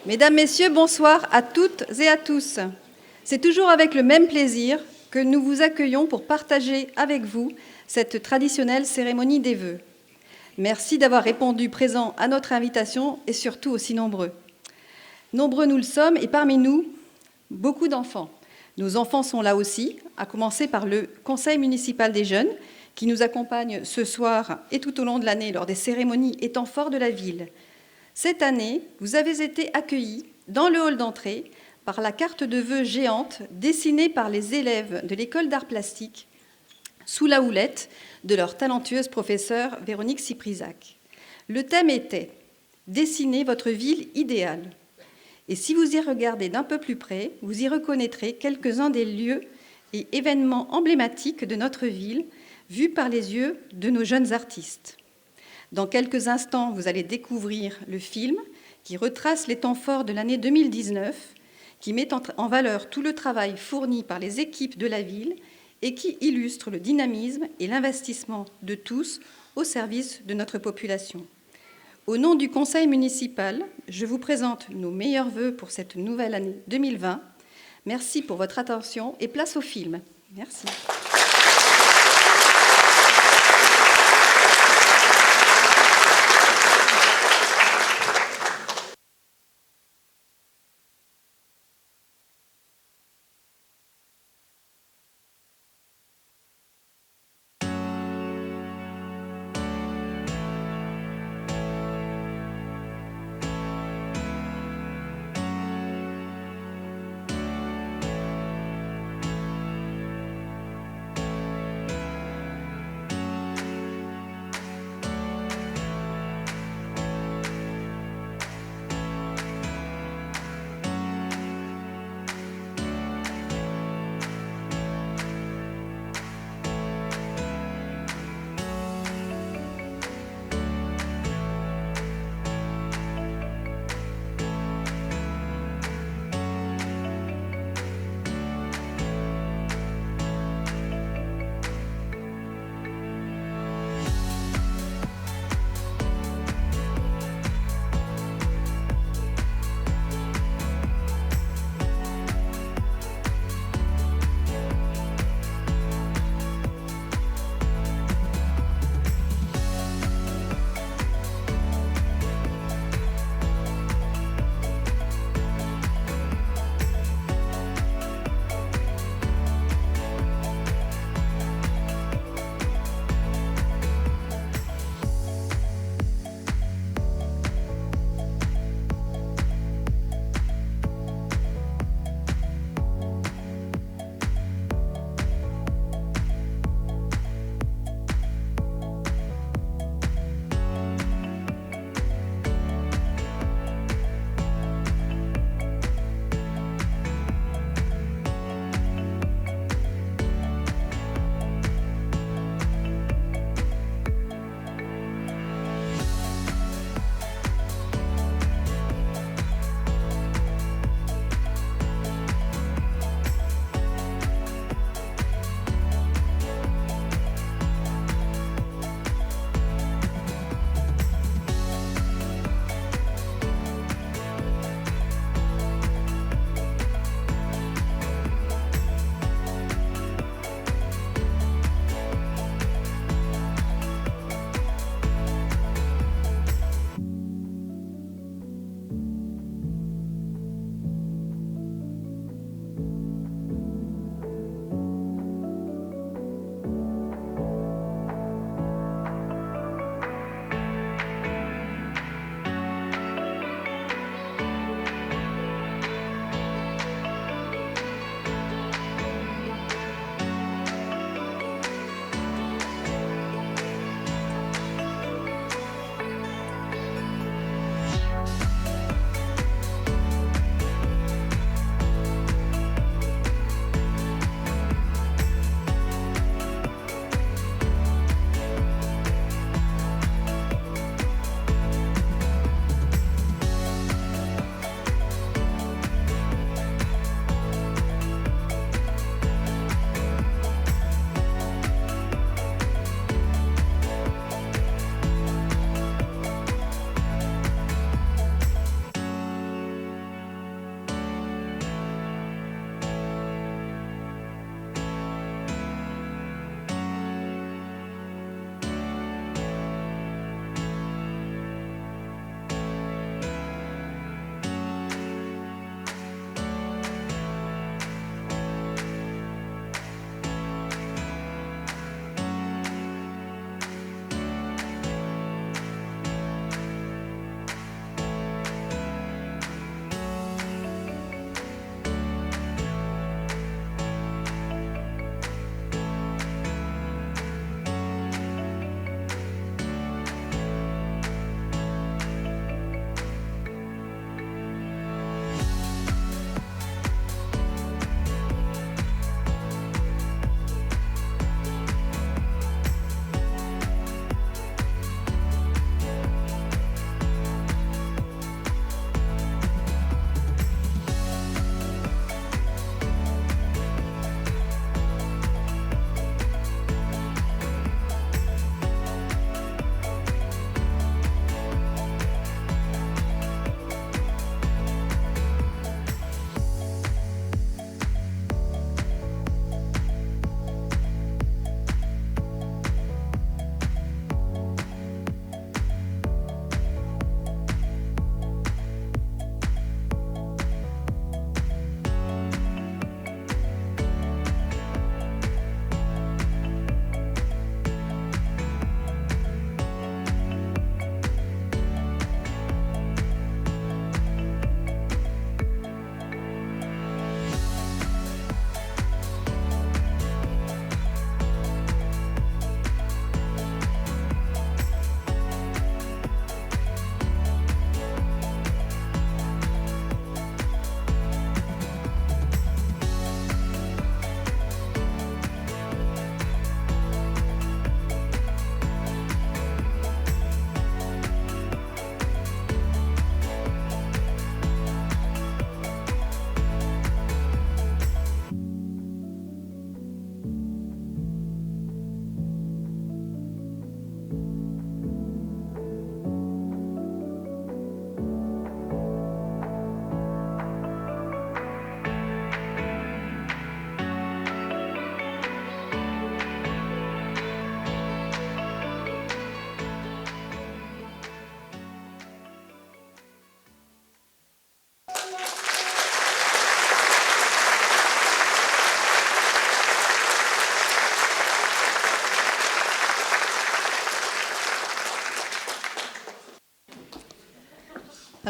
Mesdames, Messieurs, bonsoir à toutes et à tous. C'est toujours avec le même plaisir que nous vous accueillons pour partager avec vous cette traditionnelle cérémonie des vœux. Merci d'avoir répondu présent à notre invitation et surtout aussi nombreux. Nombreux nous le sommes et parmi nous, beaucoup d'enfants. Nos enfants sont là aussi, à commencer par le Conseil municipal des jeunes qui nous accompagne ce soir et tout au long de l'année lors des cérémonies et temps forts de la ville. Cette année, vous avez été accueillis dans le hall d'entrée par la carte de vœux géante dessinée par les élèves de l'école d'art plastique sous la houlette de leur talentueuse professeure Véronique Ciprizac. Le thème était « Dessinez votre ville idéale ». Et si vous y regardez d'un peu plus près, vous y reconnaîtrez quelques-uns des lieux et événements emblématiques de notre ville, vus par les yeux de nos jeunes artistes. Dans quelques instants, vous allez découvrir le film qui retrace les temps forts de l'année 2019, qui met en valeur tout le travail fourni par les équipes de la ville et qui illustre le dynamisme et l'investissement de tous au service de notre population. Au nom du Conseil municipal, je vous présente nos meilleurs vœux pour cette nouvelle année 2020. Merci pour votre attention et place au film. Merci.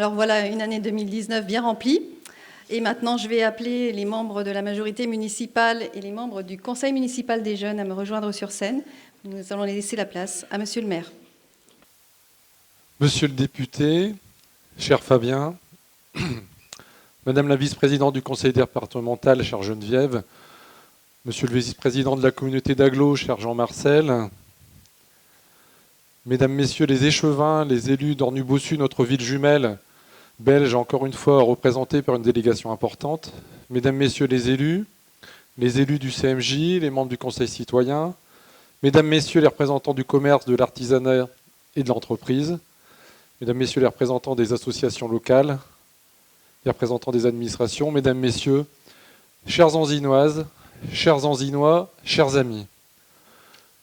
Alors voilà, une année 2019 bien remplie. Et maintenant, je vais appeler les membres de la majorité municipale et les membres du conseil municipal des jeunes à me rejoindre sur scène. Nous allons laisser la place à monsieur le maire. Monsieur le député, cher Fabien, Madame la vice-présidente du conseil départemental, chère Geneviève, Monsieur le vice-président de la communauté d'Aglo, cher Jean-Marcel, Mesdames, Messieurs les échevins, les élus d'Ornu-Bossu, notre ville jumelle, belge, encore une fois représentée par une délégation importante, Mesdames, Messieurs les élus du CMJ, les membres du Conseil citoyen, Mesdames, Messieurs les représentants du commerce, de l'artisanat et de l'entreprise, Mesdames, Messieurs les représentants des associations locales, les représentants des administrations, Mesdames, Messieurs, chères Anzinoises, chers Anzinois, chers amis.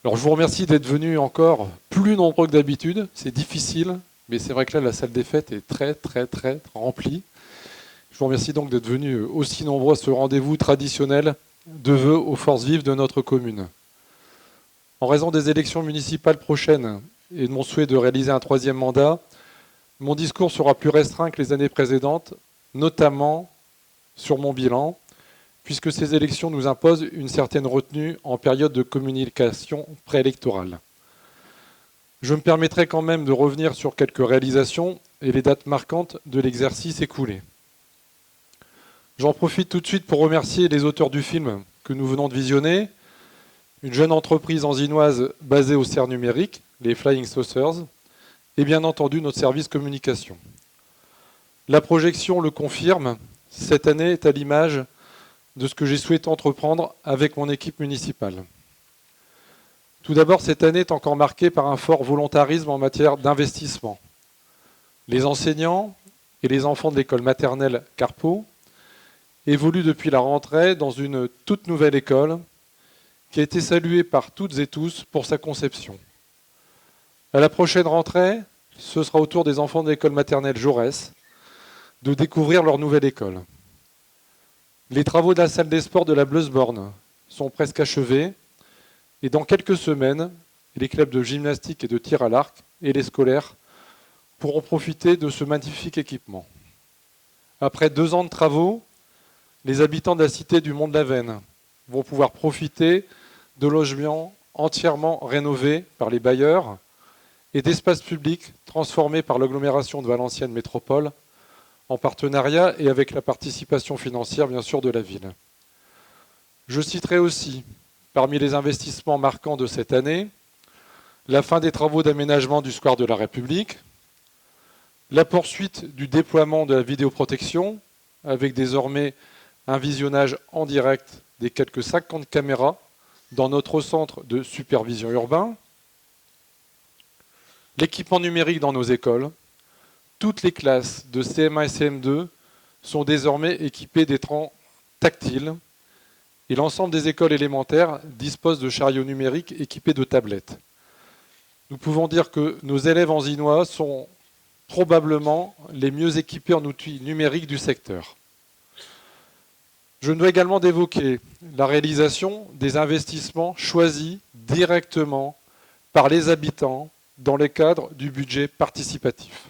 Alors je vous remercie d'être venus encore plus nombreux que d'habitude, c'est difficile, mais c'est vrai que là la salle des fêtes est très remplie. Je vous remercie donc d'être venus aussi nombreux à ce rendez-vous traditionnel de vœux aux forces vives de notre commune. En raison des élections municipales prochaines et de mon souhait de réaliser un 3e mandat, mon discours sera plus restreint que les années précédentes, notamment sur mon bilan, puisque ces élections nous imposent une certaine retenue en période de communication préélectorale. Je me permettrai quand même de revenir sur quelques réalisations et les dates marquantes de l'exercice écoulé. J'en profite tout de suite pour remercier les auteurs du film que nous venons de visionner, une jeune entreprise anzinoise basée au CERF numérique, les Flying Saucers, et bien entendu notre service communication. La projection le confirme, cette année est à l'image de ce que j'ai souhaité entreprendre avec mon équipe municipale. Tout d'abord, cette année est encore marquée par un fort volontarisme en matière d'investissement. Les enseignants et les enfants de l'école maternelle Carpeaux évoluent depuis la rentrée dans une toute nouvelle école qui a été saluée par toutes et tous pour sa conception. À la prochaine rentrée, ce sera au tour des enfants de l'école maternelle Jaurès de découvrir leur nouvelle école. Les travaux de la salle des sports de la Bleusborn sont presque achevés et dans quelques semaines, les clubs de gymnastique et de tir à l'arc et les scolaires pourront profiter de ce magnifique équipement. Après 2 ans de travaux, les habitants de la cité du Mont-de-la-Veine vont pouvoir profiter de logements entièrement rénovés par les bailleurs et d'espaces publics transformés par l'agglomération de Valenciennes Métropole en partenariat et avec la participation financière, bien sûr, de la ville. Je citerai aussi, parmi les investissements marquants de cette année, la fin des travaux d'aménagement du square de la République, la poursuite du déploiement de la vidéoprotection, avec désormais un visionnage en direct des quelques 50 caméras dans notre centre de supervision urbain, l'équipement numérique dans nos écoles. Toutes les classes de CM1 et CM2 sont désormais équipées d'écrans tactiles et l'ensemble des écoles élémentaires disposent de chariots numériques équipés de tablettes. Nous pouvons dire que nos élèves anzinois sont probablement les mieux équipés en outils numériques du secteur. Je dois également d'évoquer la réalisation des investissements choisis directement par les habitants dans le cadre du budget participatif.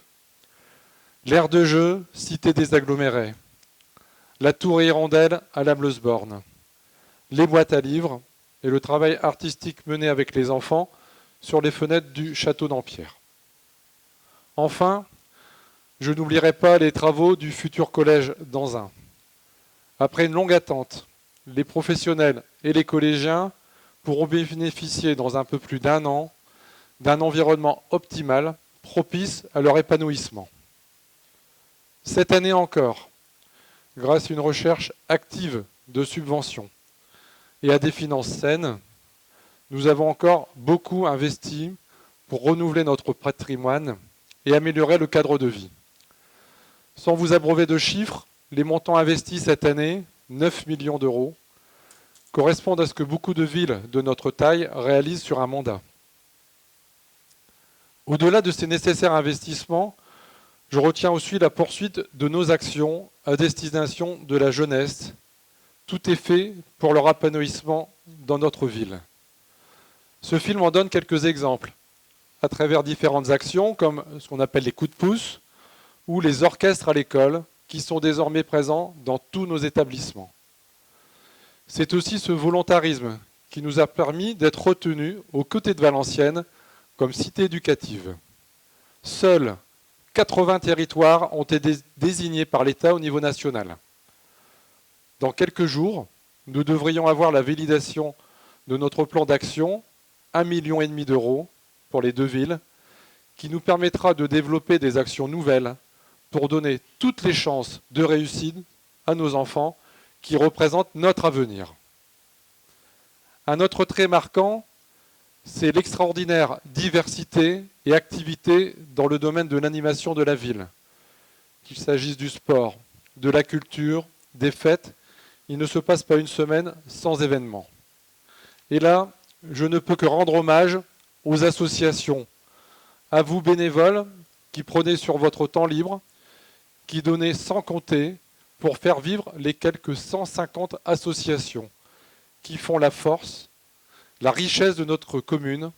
L'aire de jeu, cité des agglomérés, la tour et hirondelle à la Bleusborn, les boîtes à livres et le travail artistique mené avec les enfants sur les fenêtres du château d'Ampierre. Enfin, je n'oublierai pas les travaux du futur collège d'Anzin. Après une longue attente, les professionnels et les collégiens pourront bénéficier dans un peu plus d'1 an d'un environnement optimal, propice à leur épanouissement. Cette année encore, grâce à une recherche active de subventions et à des finances saines, nous avons encore beaucoup investi pour renouveler notre patrimoine et améliorer le cadre de vie. Sans vous abreuver de chiffres, les montants investis cette année, 9 millions d'euros, correspondent à ce que beaucoup de villes de notre taille réalisent sur un mandat. Au-delà de ces nécessaires investissements, je retiens aussi la poursuite de nos actions à destination de la jeunesse. Tout est fait pour leur épanouissement dans notre ville. Ce film en donne quelques exemples, à travers différentes actions, comme ce qu'on appelle les coups de pouce, ou les orchestres à l'école, qui sont désormais présents dans tous nos établissements. C'est aussi ce volontarisme qui nous a permis d'être retenus aux côtés de Valenciennes comme cité éducative. Seuls 80 territoires ont été désignés par l'État au niveau national. Dans quelques jours, nous devrions avoir la validation de notre plan d'action, 1,5 million d'euros pour les 2 villes, qui nous permettra de développer des actions nouvelles pour donner toutes les chances de réussite à nos enfants qui représentent notre avenir. Un autre trait marquant, c'est l'extraordinaire diversité et activité dans le domaine de l'animation de la ville. Qu'il s'agisse du sport, de la culture, des fêtes, il ne se passe pas une semaine sans événement. Et là, je ne peux que rendre hommage aux associations, à vous bénévoles qui prenez sur votre temps libre, qui donnez sans compter pour faire vivre les quelques 150 associations qui font la force, la richesse de notre commune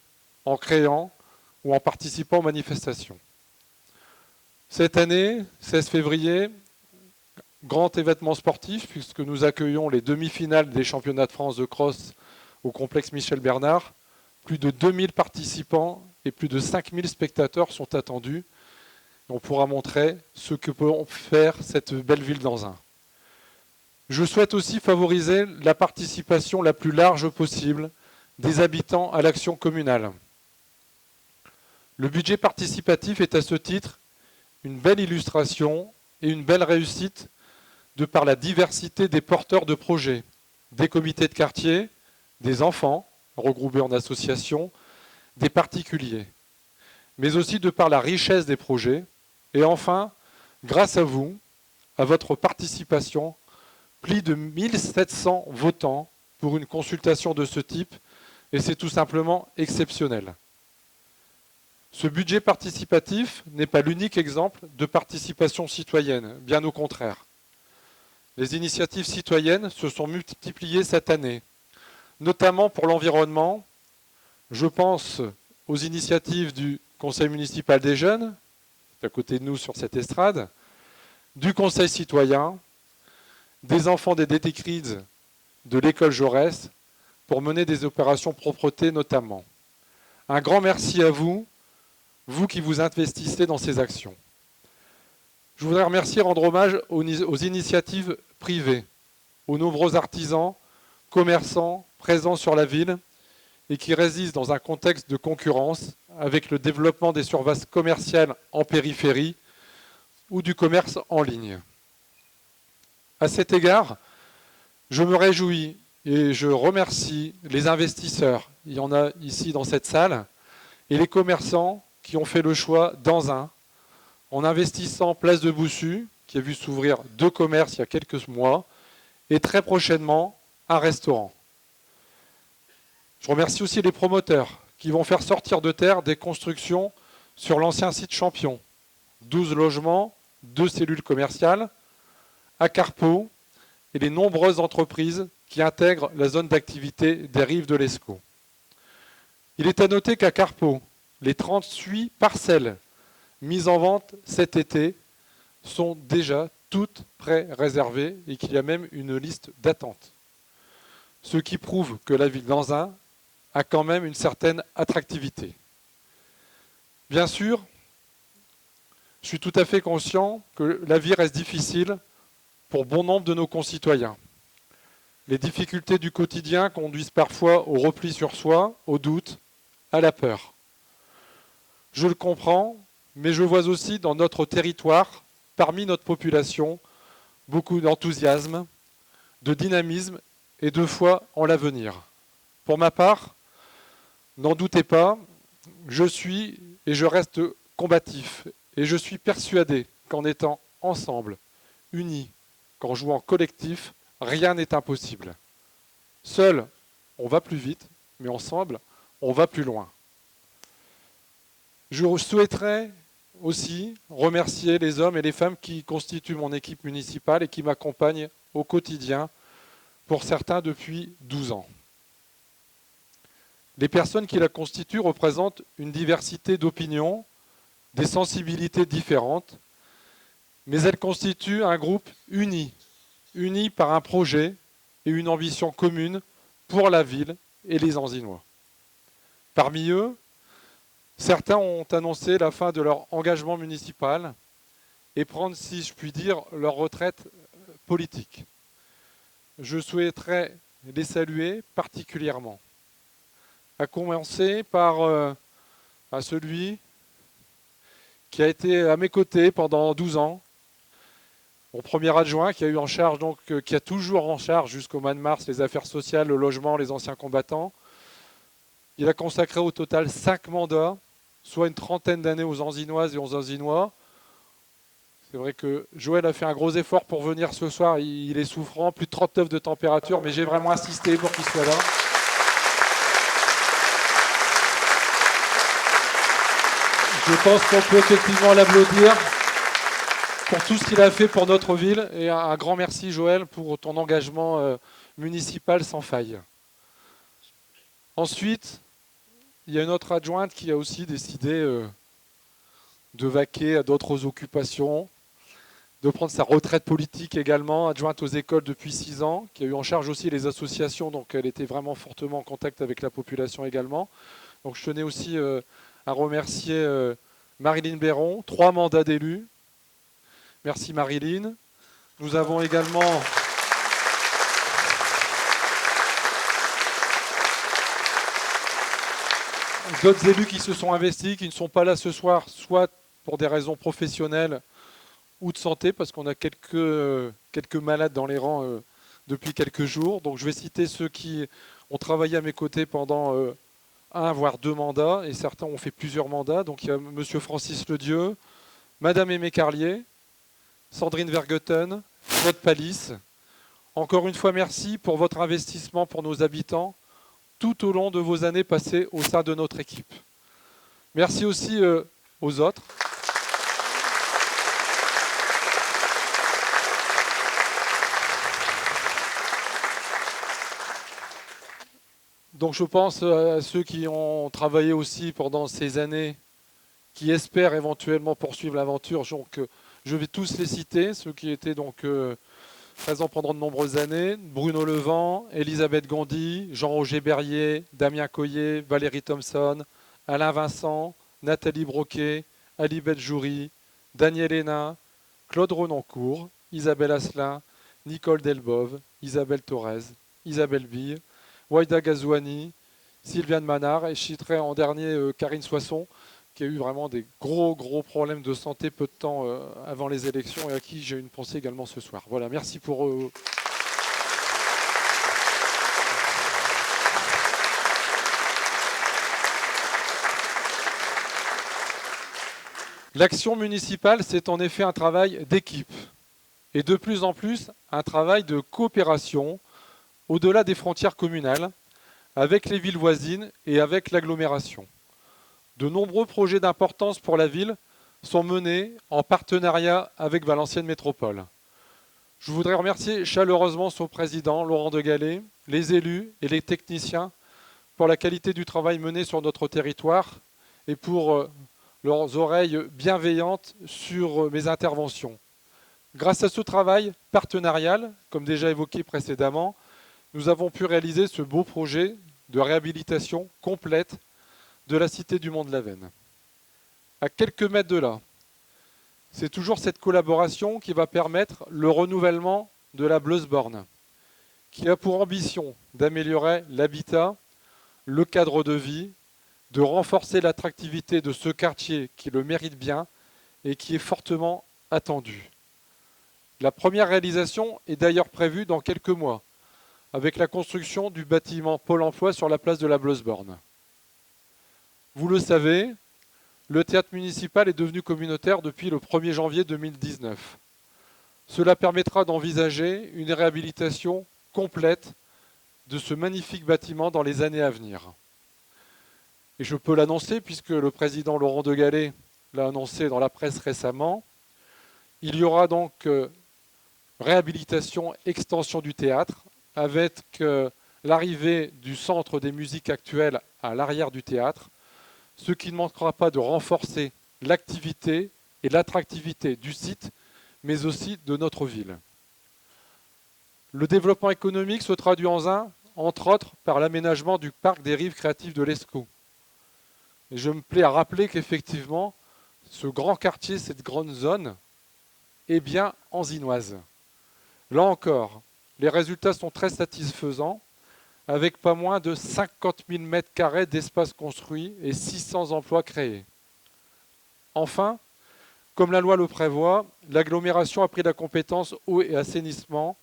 en créant ou en participant aux manifestations. Cette année, 16 février, grand événement sportif puisque nous accueillons les demi-finales des championnats de France de cross au complexe Michel Bernard. Plus de 2000 participants et plus de 5000 spectateurs sont attendus. On pourra montrer ce que peut faire cette belle ville d'Anzin. Je souhaite aussi favoriser la participation la plus large possible des habitants à l'action communale. Le budget participatif est à ce titre une belle illustration et une belle réussite de par la diversité des porteurs de projets, des comités de quartier, des enfants regroupés en associations, des particuliers, mais aussi de par la richesse des projets. Et enfin, grâce à vous, à votre participation, plus de 1700 votants pour une consultation de ce type, et c'est tout simplement exceptionnel. Ce budget participatif n'est pas l'unique exemple de participation citoyenne, bien au contraire. Les initiatives citoyennes se sont multipliées cette année, notamment pour l'environnement. Je pense aux initiatives du Conseil municipal des jeunes, à côté de nous sur cette estrade, du Conseil citoyen, des enfants des DT Kids de l'école Jaurès, pour mener des opérations propreté notamment. Un grand merci à vous, vous qui vous investissez dans ces actions. Je voudrais remercier et rendre hommage aux initiatives privées, aux nombreux artisans, commerçants présents sur la ville et qui résistent dans un contexte de concurrence avec le développement des surfaces commerciales en périphérie ou du commerce en ligne. À cet égard, je me réjouis et je remercie les investisseurs, il y en a ici dans cette salle, et les commerçants qui ont fait le choix d'Anzin, en investissant Place de Boussu, qui a vu s'ouvrir 2 commerces il y a quelques mois, et très prochainement un restaurant. Je remercie aussi les promoteurs qui vont faire sortir de terre des constructions sur l'ancien site Champion. 12 logements, 2 cellules commerciales, à Carpeaux et les nombreuses entreprises qui intègrent la zone d'activité des rives de l'Escaut. Il est à noter qu'à Carpeaux, les 38 parcelles mises en vente cet été sont déjà toutes pré-réservées et qu'il y a même une liste d'attente. Ce qui prouve que la ville d'Anzin a quand même une certaine attractivité. Bien sûr, je suis tout à fait conscient que la vie reste difficile pour bon nombre de nos concitoyens. Les difficultés du quotidien conduisent parfois au repli sur soi, au doute, à la peur. Je le comprends, mais je vois aussi dans notre territoire, parmi notre population, beaucoup d'enthousiasme, de dynamisme et de foi en l'avenir. Pour ma part, n'en doutez pas, je suis et je reste combatif et je suis persuadé qu'en étant ensemble, unis, qu'en jouant collectif, rien n'est impossible. Seul, on va plus vite, mais ensemble, on va plus loin. Je souhaiterais aussi remercier les hommes et les femmes qui constituent mon équipe municipale et qui m'accompagnent au quotidien, pour certains depuis 12 ans. Les personnes qui la constituent représentent une diversité d'opinions, des sensibilités différentes, mais elles constituent un groupe uni par un projet et une ambition commune pour la ville et les Anzinois. Parmi eux, certains ont annoncé la fin de leur engagement municipal et prendre, si je puis dire, leur retraite politique. Je souhaiterais les saluer particulièrement, à commencer par à celui qui a été à mes côtés pendant 12 ans, mon premier adjoint qui a eu en charge, donc, qui a toujours en charge jusqu'au mois de mars les affaires sociales, le logement, les anciens combattants. Il a consacré au total 5 mandats, soit une trentaine d'années aux Anzinoises et aux Anzinois. C'est vrai que Joël a fait un gros effort pour venir ce soir, il est souffrant, plus de 39 de température, mais j'ai vraiment insisté pour qu'il soit là. Je pense qu'on peut effectivement l'applaudir pour tout ce qu'il a fait pour notre ville. Et un grand merci, Joël, pour ton engagement municipal sans faille. Ensuite, il y a une autre adjointe qui a aussi décidé de vaquer à d'autres occupations, de prendre sa retraite politique également, adjointe aux écoles depuis 6 ans, qui a eu en charge aussi les associations, donc elle était vraiment fortement en contact avec la population également. Donc je tenais aussi à remercier Marilyn Béron, 3 mandats d'élus. Merci Marilyn. Nous avons également d'autres élus qui se sont investis, qui ne sont pas là ce soir, soit pour des raisons professionnelles ou de santé, parce qu'on a quelques malades dans les rangs depuis quelques jours. Donc je vais citer ceux qui ont travaillé à mes côtés pendant 1 voire 2 mandats, et certains ont fait plusieurs mandats. Donc il y a M. Francis Ledieu, Mme Aimée Carlier, Sandrine Vergotten, Claude Palis. Encore une fois, merci pour votre investissement pour nos habitants tout au long de vos années passées au sein de notre équipe. Merci aussi aux autres. Donc je pense à ceux qui ont travaillé aussi pendant ces années, qui espèrent éventuellement poursuivre l'aventure. Donc je vais tous les citer, ceux qui étaient donc présents pendant de nombreuses années. Bruno Levent, Elisabeth Gondy, Jean-Roger Berrier, Damien Coyer, Valérie Thompson, Alain Vincent, Nathalie Broquet, Alibeth Joury, Daniel Hénin, Claude Renoncourt, Isabelle Asselin, Nicole Delbove, Isabelle Thorez, Isabelle Bille, Waïda Gazouani, Sylviane Manard, et je citerai en dernier Karine Soisson, qui a eu vraiment des gros problèmes de santé peu de temps avant les élections, et à qui j'ai une pensée également ce soir. Voilà, merci pour eux. L'action municipale, c'est en effet un travail d'équipe, et de plus en plus un travail de coopération au-delà des frontières communales, avec les villes voisines et avec l'agglomération. De nombreux projets d'importance pour la ville sont menés en partenariat avec Valenciennes Métropole. Je voudrais remercier chaleureusement son président, Laurent de Gallet, les élus et les techniciens pour la qualité du travail mené sur notre territoire et pour leurs oreilles bienveillantes sur mes interventions. Grâce à ce travail partenarial, comme déjà évoqué précédemment, nous avons pu réaliser ce beau projet de réhabilitation complète de la cité du Mont-de-la-Veine. À quelques mètres de là, c'est toujours cette collaboration qui va permettre le renouvellement de la Bleusborn, qui a pour ambition d'améliorer l'habitat, le cadre de vie, de renforcer l'attractivité de ce quartier qui le mérite bien et qui est fortement attendu. La première réalisation est d'ailleurs prévue dans quelques mois, avec la construction du bâtiment Pôle emploi sur la place de la Bleusborn. Vous le savez, le théâtre municipal est devenu communautaire depuis le 1er janvier 2019. Cela permettra d'envisager une réhabilitation complète de ce magnifique bâtiment dans les années à venir. Et je peux l'annoncer, puisque le président Laurent de Gallet l'a annoncé dans la presse récemment, il y aura donc réhabilitation, extension du théâtre, avec l'arrivée du centre des musiques actuelles à l'arrière du théâtre, ce qui ne manquera pas de renforcer l'activité et l'attractivité du site, mais aussi de notre ville. Le développement économique se traduit entre autres, par l'aménagement du parc des rives créatives de l'Escaut. Et je me plais à rappeler qu'effectivement, ce grand quartier, cette grande zone, est bien anzinoise. Là encore, les résultats sont très satisfaisants, avec pas moins de 50 000 mètres carrés d'espace construit et 600 emplois créés. Enfin, comme la loi le prévoit, l'agglomération a pris la compétence eau et assainissement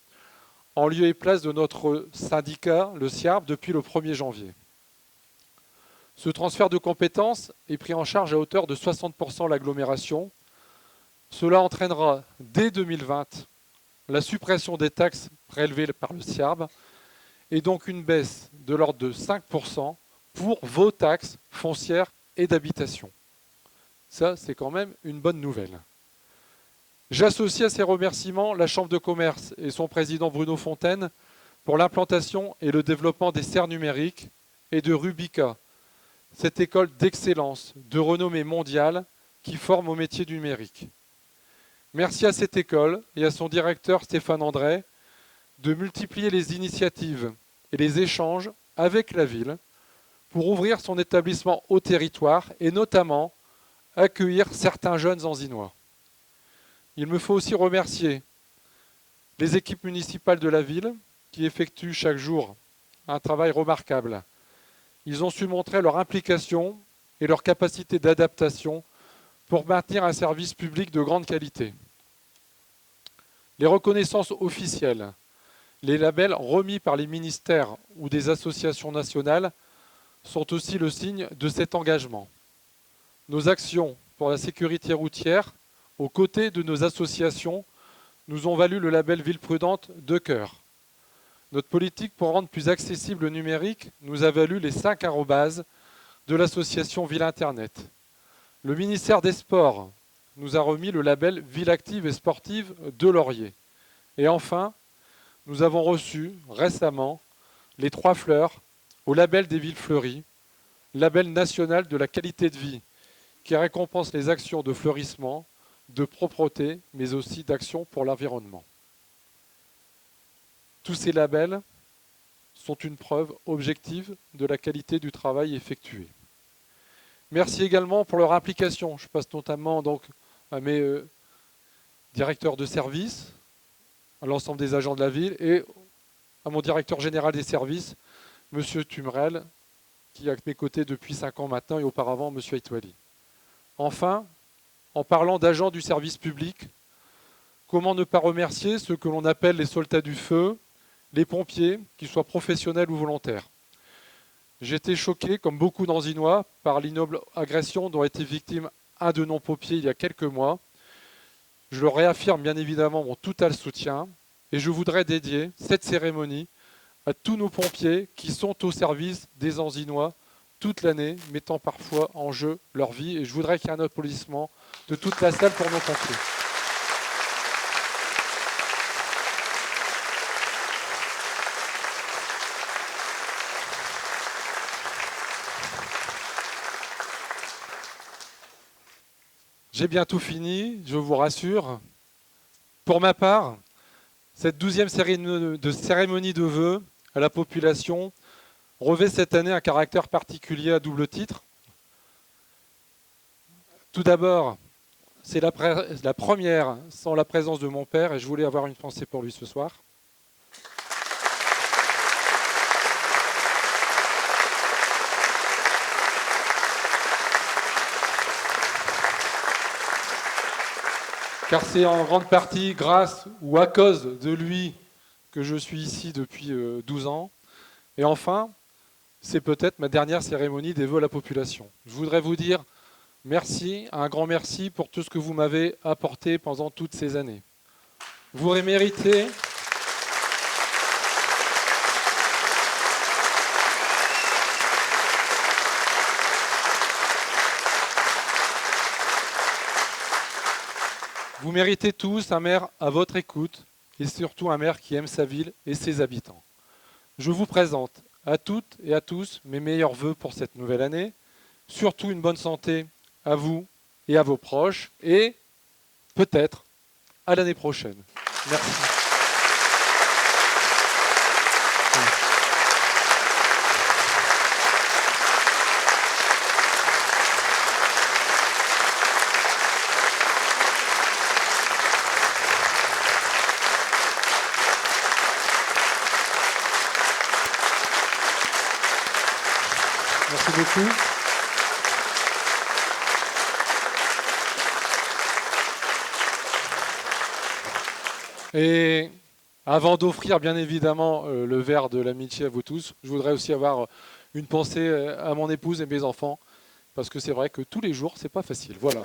en lieu et place de notre syndicat, le SIARP, depuis le 1er janvier. Ce transfert de compétences est pris en charge à hauteur de 60% l'agglomération. Cela entraînera dès 2020 la suppression des taxes prélevées par le SIARB et donc une baisse de l'ordre de 5% pour vos taxes foncières et d'habitation. Ça, c'est quand même une bonne nouvelle. J'associe à ces remerciements la Chambre de commerce et son président Bruno Fontaine pour l'implantation et le développement des serres numériques et de Rubica, cette école d'excellence, de renommée mondiale qui forme au métier du numérique. Merci à cette école et à son directeur Stéphane André de multiplier les initiatives et les échanges avec la ville pour ouvrir son établissement au territoire et notamment accueillir certains jeunes anzinois. Il me faut aussi remercier les équipes municipales de la ville qui effectuent chaque jour un travail remarquable. Ils ont su montrer leur implication et leur capacité d'adaptation pour maintenir un service public de grande qualité. Les reconnaissances officielles, les labels remis par les ministères ou des associations nationales sont aussi le signe de cet engagement. Nos actions pour la sécurité routière, aux côtés de nos associations, nous ont valu le label Ville Prudente de cœur. Notre politique pour rendre plus accessible le numérique nous a valu les 5 arrobases de l'association Ville Internet. Le ministère des Sports nous a remis le label Ville active et sportive de Laurier. Et enfin, nous avons reçu récemment les 3 fleurs au label des villes fleuries, label national de la qualité de vie, qui récompense les actions de fleurissement, de propreté, mais aussi d'action pour l'environnement. Tous ces labels sont une preuve objective de la qualité du travail effectué. Merci également pour leur implication. Je passe notamment donc à mes directeurs de service, à l'ensemble des agents de la ville et à mon directeur général des services, M. Tumrel, qui est à mes côtés depuis 5 ans maintenant et auparavant M. Aitouali. Enfin, en parlant d'agents du service public, comment ne pas remercier ceux que l'on appelle les soldats du feu, les pompiers, qu'ils soient professionnels ou volontaires. J'étais choqué, comme beaucoup d'Anzinois, par l'innoble agression dont a été victime un de nos pompiers il y a quelques mois. Je leur réaffirme bien évidemment mon total soutien et je voudrais dédier cette cérémonie à tous nos pompiers qui sont au service des Anzinois toute l'année, mettant parfois en jeu leur vie. Et je voudrais qu'il y ait un applaudissement de toute la salle pour nos pompiers. J'ai bientôt fini, je vous rassure. Pour ma part, cette 12e cérémonie de vœux à la population revêt cette année un caractère particulier à double titre. Tout d'abord, c'est la première sans la présence de mon père et je voulais avoir une pensée pour lui ce soir. Car c'est en grande partie grâce ou à cause de lui que je suis ici depuis 12 ans. Et enfin, c'est peut-être ma dernière cérémonie des vœux à la population. Je voudrais vous dire merci, un grand merci pour tout ce que vous m'avez apporté pendant toutes ces années. Vous méritez... Vous méritez tous un maire à votre écoute et surtout un maire qui aime sa ville et ses habitants. Je vous présente à toutes et à tous mes meilleurs vœux pour cette nouvelle année, surtout une bonne santé à vous et à vos proches et peut-être À l'année prochaine. Merci. Merci beaucoup. Et avant d'offrir bien évidemment le verre de l'amitié à vous tous, je voudrais aussi avoir une pensée à mon épouse et mes enfants, parce que c'est vrai que tous les jours, c'est pas facile. Voilà.